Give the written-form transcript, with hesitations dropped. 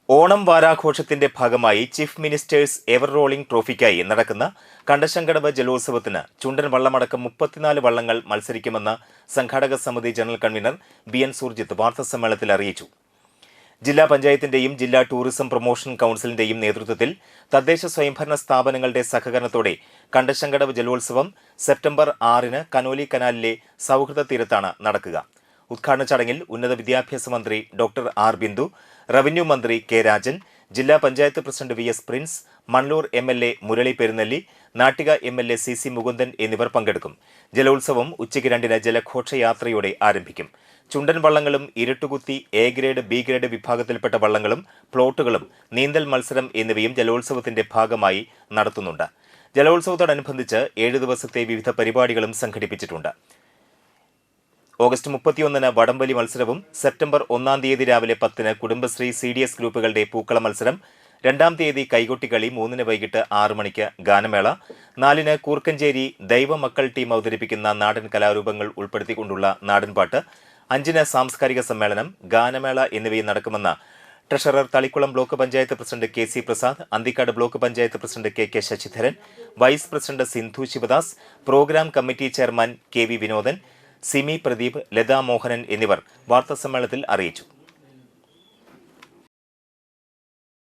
ഓണം വാരാഘോഷത്തിന്റെ ഭാഗമായി chief ministers ever rolling ട്രോഫിക്കായി നടക്കുന്ന കണ്ടശങ്കടവ് ജലോത്സവത്തിന് ചുണ്ടൻ വള്ളമടക്കം 34 വള്ളങ്ങൾ മത്സരിക്കുമെന്ന് സംഘാടക സമിതി ജനറൽ കൺവീനർ ബി.എൻ. സുർജിത്ത് വാർത്താസമ്മേളനത്തിൽ അറിയിച്ചു. ജില്ലാ പഞ്ചായത്തിന്റെയും ജില്ലാ ടൂറിസം പ്രൊമോഷൻ കൌൺസിലിന്റെയും നേതൃത്വത്തിൽ തദ്ദേശ സ്വയംഭരണ സ്ഥാപനങ്ങളുടെ സഹകരണത്തോടെ കണ്ടശങ്കടവ് ജലോത്സവം സെപ്റ്റംബർ 6-ന് കനോലി കനാലിലെ സൗഹൃദ തീരത്താണ് നടക്കുക. ഉദ്ഘാടന ചടങ്ങിൽ ഉന്നത വിദ്യാഭ്യാസ മന്ത്രി ഡോക്ടർ ആർ ബിന്ദു, റവന്യൂ മന്ത്രി കെ രാജൻ, ജില്ലാ panchayat president V S. Prince, Mannur MLA. Murali Perunnelli, Nattika MLA. C C. Mukundan എന്നിവർ പങ്കെടുക്കും. ജലോത്സവം ഉച്ചയ്ക്ക് 2-ന് ജലഘോഷയാത്രയോടെ ആരംഭിക്കും. ചുണ്ടൻ വള്ളങ്ങളും ഇരുട്ടുകുത്തി എ ഗ്രേഡ്, ബി ഗ്രേഡ് വിഭാഗത്തിൽപ്പെട്ട വള്ളങ്ങളും പ്ലോട്ടുകളും നീന്തൽ മത്സരം എന്നിവയും ജലോത്സവത്തിന്റെ ഭാഗമായി നടത്തുന്നുണ്ട്. ജലോത്സവത്തോടനുബന്ധിച്ച് 7 ദിവസത്തെ വിവിധ പരിപാടികളും സംഘടിപ്പിച്ചിട്ടുണ്ട്. ഓഗസ്റ്റ് 31-ന് വടംവലി മത്സരവും സെപ്റ്റംബർ 1-ാം തീയതി രാവിലെ 10-ന് കുടുംബശ്രീ CDS ഗ്രൂപ്പുകളുടെ പൂക്കള മത്സരം, 2-ാം തീയതി കൈകൊട്ടിക്കളി, 3-ന് വൈകിട്ട് 6 മണിക്ക് ഗാനമേള, 4-ന് കൂർക്കഞ്ചേരി ദൈവമക്കൾ ടീം അവതരിപ്പിക്കുന്ന നാടൻ കലാരൂപങ്ങൾ ഉൾപ്പെടുത്തിക്കൊണ്ടുള്ള നാടൻപാട്ട്, 5-ന് സാംസ്കാരിക സമ്മേളനം, ഗാനമേള എന്നിവയും നടക്കുമെന്ന് treasurer Thalikulam block panchayat president K C. Prasad, Anthikad block panchayat president K K. Sasidharan, vice president Sindhu Sivadas, programme committee chairman K V. Vinodan, Simi Pradeep, Latha Mohanan എന്നിവർ വാർത്താസമ്മേളനത്തിൽ അറിയിച്ചു.